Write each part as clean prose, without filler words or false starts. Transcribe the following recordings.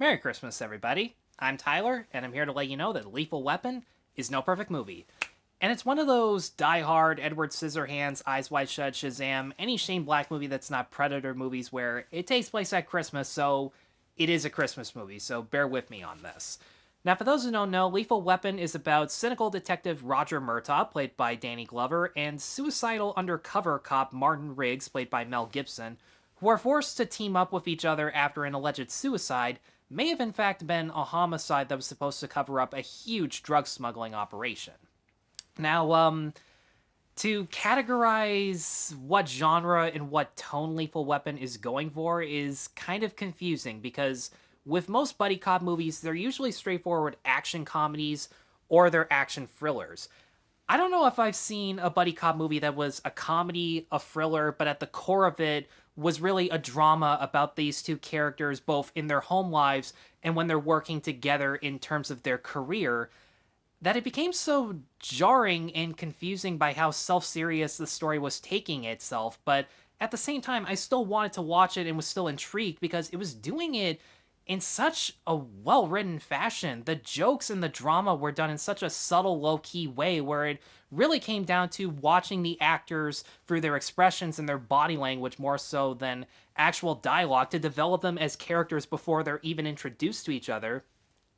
Merry Christmas, everybody. I'm Tyler, and I'm here to let you know that Lethal Weapon is no perfect movie. And it's one of those die-hard Edward Scissorhands, Eyes Wide Shut, Shazam, any Shane Black movie that's not Predator movies where it takes place at Christmas, so it is a Christmas movie, so bear with me on this. Now, for those who don't know, Lethal Weapon is about cynical detective Roger Murtaugh, played by Danny Glover, and suicidal undercover cop Martin Riggs, played by Mel Gibson, who are forced to team up with each other after an alleged suicide may have in fact been a homicide that was supposed to cover up a huge drug smuggling operation. Now, to categorize what genre and what tone Lethal Weapon is going for is kind of confusing because with most buddy cop movies, they're usually straightforward action comedies or they're action thrillers. I don't know if I've seen a buddy cop movie that was a comedy, a thriller, but at the core of it was really a drama about these two characters, both in their home lives and when they're working together in terms of their career, that it became so jarring and confusing by how self-serious the story was taking itself. But at the same time, I still wanted to watch it and was still intrigued because it was doing it in such a well-written fashion. The jokes and the drama were done in such a subtle, low-key way where it really came down to watching the actors through their expressions and their body language more so than actual dialogue to develop them as characters before they're even introduced to each other.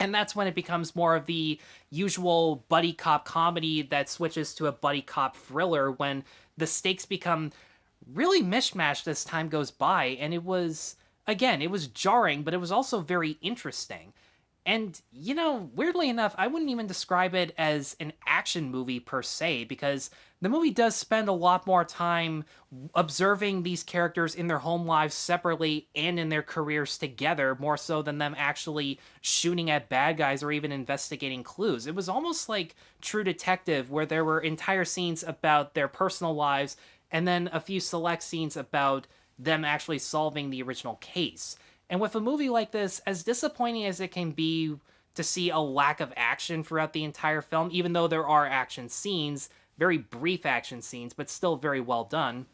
And that's when it becomes more of the usual buddy cop comedy that switches to a buddy cop thriller when the stakes become really mishmashed as time goes by. And it was, again, it was jarring, but it was also very interesting. And, weirdly enough, I wouldn't even describe it as an action movie per se, because the movie does spend a lot more time observing these characters in their home lives separately and in their careers together, more so than them actually shooting at bad guys or even investigating clues. It was almost like True Detective, where there were entire scenes about their personal lives and then a few select scenes about them actually solving the original case. And with a movie like this, as disappointing as it can be to see a lack of action throughout the entire film, even though there are action scenes, very brief action scenes, but still very well done,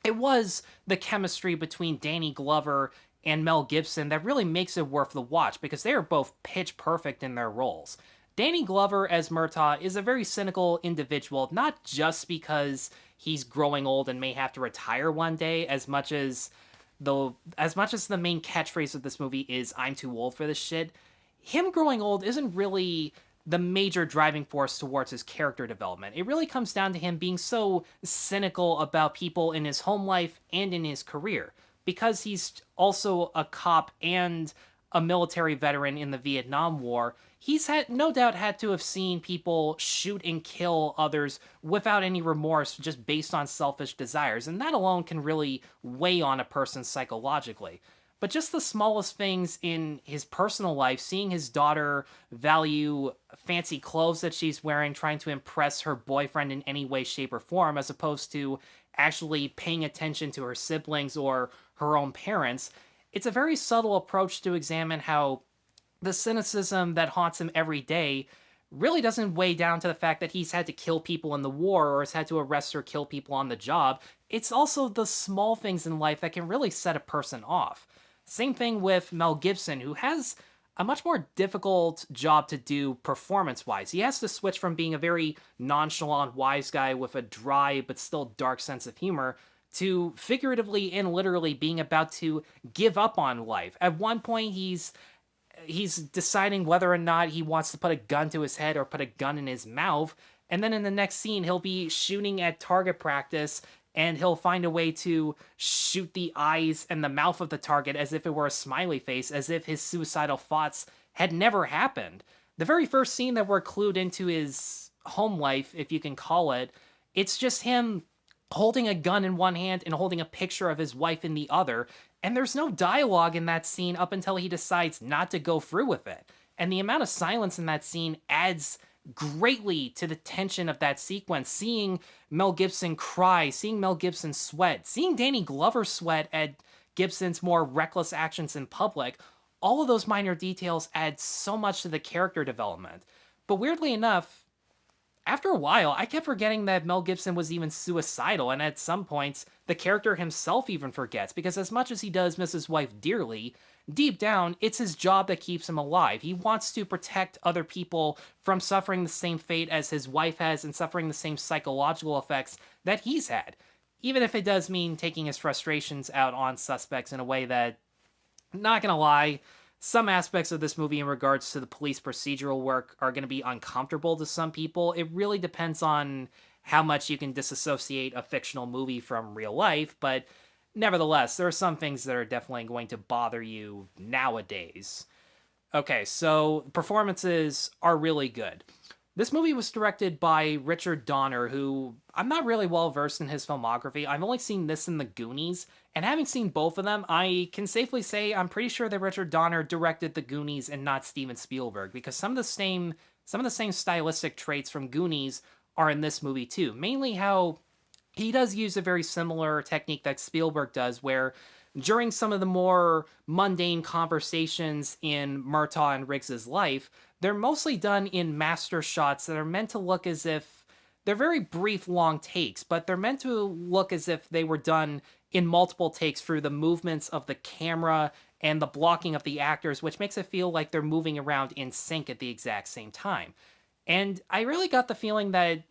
it was the chemistry between Danny Glover and Mel Gibson that really makes it worth the watch because they are both pitch perfect in their roles. Danny Glover as Murtaugh is a very cynical individual, not just because he's growing old and may have to retire one day, as much as the main catchphrase of this movie is "I'm too old for this shit." Him growing old isn't really the major driving force towards his character development. It really comes down to him being so cynical about people in his home life and in his career. Because he's also a cop and a military veteran in the Vietnam War, he's had no doubt had to have seen people shoot and kill others without any remorse just based on selfish desires, and that alone can really weigh on a person psychologically. But just the smallest things in his personal life, seeing his daughter value fancy clothes that she's wearing, trying to impress her boyfriend in any way, shape, or form, as opposed to actually paying attention to her siblings or her own parents, it's a very subtle approach to examine how the cynicism that haunts him every day really doesn't weigh down to the fact that he's had to kill people in the war or has had to arrest or kill people on the job. It's also the small things in life that can really set a person off. Same thing with Mel Gibson, who has a much more difficult job to do performance-wise. He has to switch from being a very nonchalant, wise guy with a dry but still dark sense of humor to figuratively and literally being about to give up on life. At one point, he's deciding whether or not he wants to put a gun to his head or put a gun in his mouth, and then in the next scene, he'll be shooting at target practice, and he'll find a way to shoot the eyes and the mouth of the target as if it were a smiley face, as if his suicidal thoughts had never happened. The very first scene that we're clued into his home life, if you can call it, it's just him holding a gun in one hand and holding a picture of his wife in the other, and there's no dialogue in that scene up until he decides not to go through with it. And the amount of silence in that scene adds greatly to the tension of that sequence. Seeing Mel Gibson cry, seeing Mel Gibson sweat, seeing Danny Glover sweat at Gibson's more reckless actions in public, all of those minor details add so much to the character development. But weirdly enough, after a while, I kept forgetting that Mel Gibson was even suicidal, and at some points, the character himself even forgets, because as much as he does miss his wife dearly, deep down, it's his job that keeps him alive. He wants to protect other people from suffering the same fate as his wife has and suffering the same psychological effects that he's had. Even if it does mean taking his frustrations out on suspects in a way that, not gonna lie, some aspects of this movie in regards to the police procedural work are gonna be uncomfortable to some people. It really depends on how much you can disassociate a fictional movie from real life, but nevertheless, there are some things that are definitely going to bother you nowadays. Okay, so performances are really good. This movie was directed by Richard Donner, who I'm not really well versed in his filmography. I've only seen this in The Goonies, and having seen both of them, I can safely say I'm pretty sure that Richard Donner directed The Goonies and not Steven Spielberg, because some of the same stylistic traits from Goonies are in this movie too. Mainly how he does use a very similar technique that Spielberg does, where during some of the more mundane conversations in Murtaugh and Riggs's life, they're mostly done in master shots that are meant to look as if they're very brief, long takes, but they're meant to look as if they were done in multiple takes through the movements of the camera and the blocking of the actors, which makes it feel like they're moving around in sync at the exact same time. And I really got the feeling that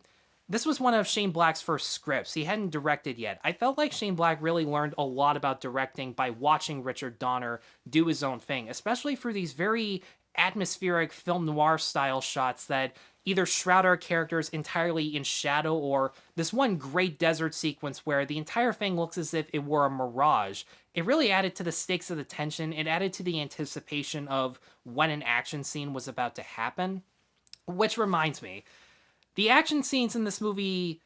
this was one of Shane Black's first scripts. He hadn't directed yet. I felt like Shane Black really learned a lot about directing by watching Richard Donner do his own thing, especially for these very atmospheric film noir style shots that either shroud our characters entirely in shadow, or this one great desert sequence where the entire thing looks as if it were a mirage. It really added to the stakes of the tension. It added to the anticipation of when an action scene was about to happen. Which reminds me, the action scenes in this movie,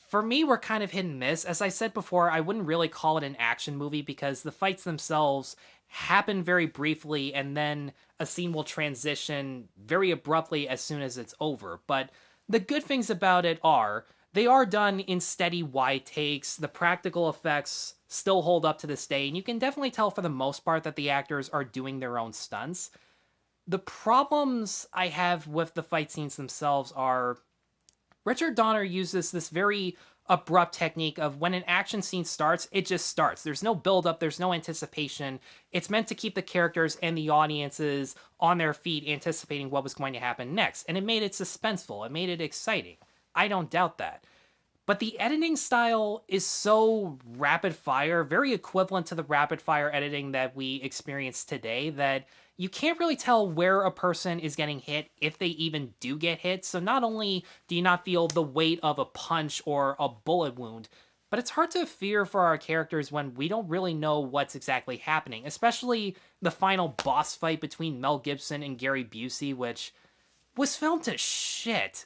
for me, were kind of hit and miss. As I said before, I wouldn't really call it an action movie because the fights themselves happen very briefly and then a scene will transition very abruptly as soon as it's over. But the good things about it are they are done in steady wide takes. The practical effects still hold up to this day, and you can definitely tell for the most part that the actors are doing their own stunts. The problems I have with the fight scenes themselves are Richard Donner uses this very abrupt technique of when an action scene starts, it just starts. There's no build up, there's no anticipation. It's meant to keep the characters and the audiences on their feet anticipating what was going to happen next. And it made it suspenseful, it made it exciting. I don't doubt that. But the editing style is so rapid fire, very equivalent to the rapid fire editing that we experience today, that you can't really tell where a person is getting hit if they even do get hit. So not only do you not feel the weight of a punch or a bullet wound, but it's hard to fear for our characters when we don't really know what's exactly happening, especially the final boss fight between Mel Gibson and Gary Busey, which was filmed to shit.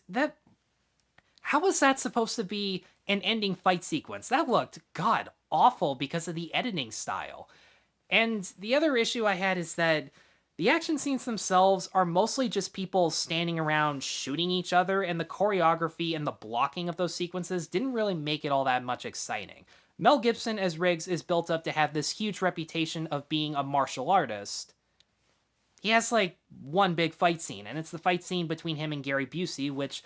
How was that supposed to be an ending fight sequence? That looked god awful because of the editing style. And the other issue I had is that the action scenes themselves are mostly just people standing around shooting each other, and the choreography and the blocking of those sequences didn't really make it all that much exciting. Mel Gibson as Riggs is built up to have this huge reputation of being a martial artist. He has like one big fight scene, and it's the fight scene between him and Gary Busey, which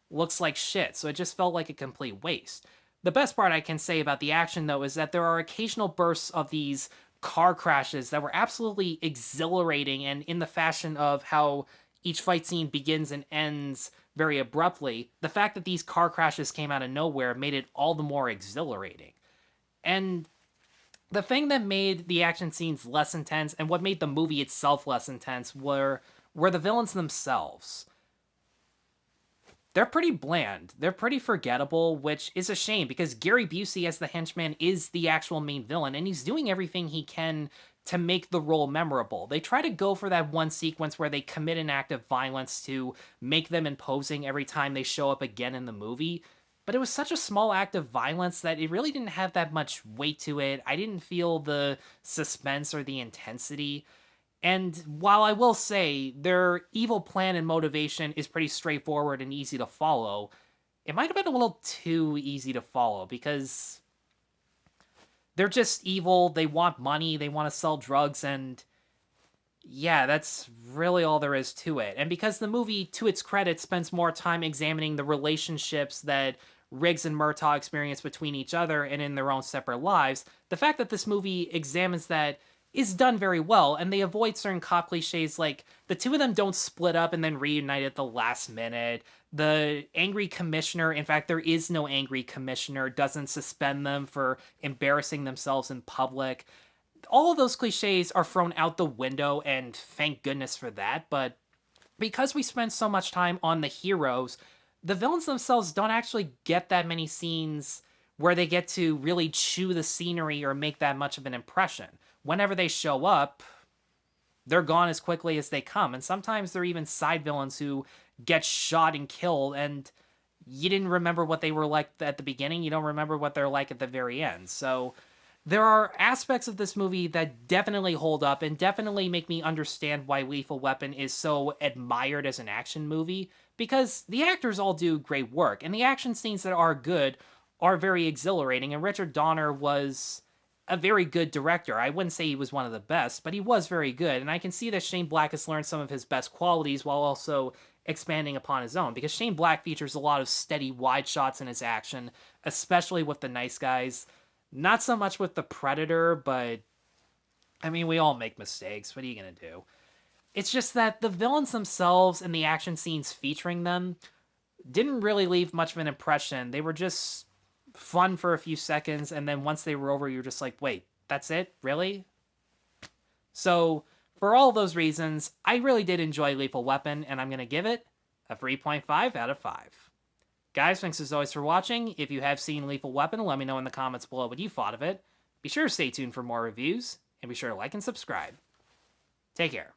looks like shit, so it just felt like a complete waste. The best part I can say about the action, though, is that there are occasional bursts of these car crashes that were absolutely exhilarating, and in the fashion of how each fight scene begins and ends very abruptly, the fact that these car crashes came out of nowhere made it all the more exhilarating. And the thing that made the action scenes less intense, and what made the movie itself less intense, were the villains themselves. They're pretty bland. They're pretty forgettable, which is a shame because Gary Busey as the henchman is the actual main villain, and he's doing everything he can to make the role memorable. They try to go for that one sequence where they commit an act of violence to make them imposing every time they show up again in the movie, but it was such a small act of violence that it really didn't have that much weight to it. I didn't feel the suspense or the intensity. And while I will say their evil plan and motivation is pretty straightforward and easy to follow, it might have been a little too easy to follow because they're just evil, they want money, they want to sell drugs, and yeah, that's really all there is to it. And because the movie, to its credit, spends more time examining the relationships that Riggs and Murtaugh experience between each other and in their own separate lives, the fact that this movie examines that is done very well, and they avoid certain cop cliches like the two of them don't split up and then reunite at the last minute. The angry commissioner, in fact, there is no angry commissioner, doesn't suspend them for embarrassing themselves in public. All of those cliches are thrown out the window, and thank goodness for that, but because we spend so much time on the heroes, the villains themselves don't actually get that many scenes where they get to really chew the scenery or make that much of an impression. Whenever they show up, they're gone as quickly as they come, and sometimes they're even side villains who get shot and killed, and you didn't remember what they were like at the beginning, you don't remember what they're like at the very end. So there are aspects of this movie that definitely hold up and definitely make me understand why Lethal Weapon is so admired as an action movie, because the actors all do great work, and the action scenes that are good are very exhilarating, and Richard Donner was a very good director. I wouldn't say he was one of the best, but he was very good, and I can see that Shane Black has learned some of his best qualities while also expanding upon his own, because Shane Black features a lot of steady wide shots in his action, especially with the Nice Guys. Not so much with the Predator, but I mean, we all make mistakes. What are you going to do? It's just that the villains themselves and the action scenes featuring them didn't really leave much of an impression. They were just fun for a few seconds, and then once they were over, you're just like, wait, that's it? Really? So, for all those reasons, I really did enjoy Lethal Weapon, and I'm going to give it a 3.5 out of 5. Guys, thanks as always for watching. If you have seen Lethal Weapon, let me know in the comments below what you thought of it. Be sure to stay tuned for more reviews, and be sure to like and subscribe. Take care.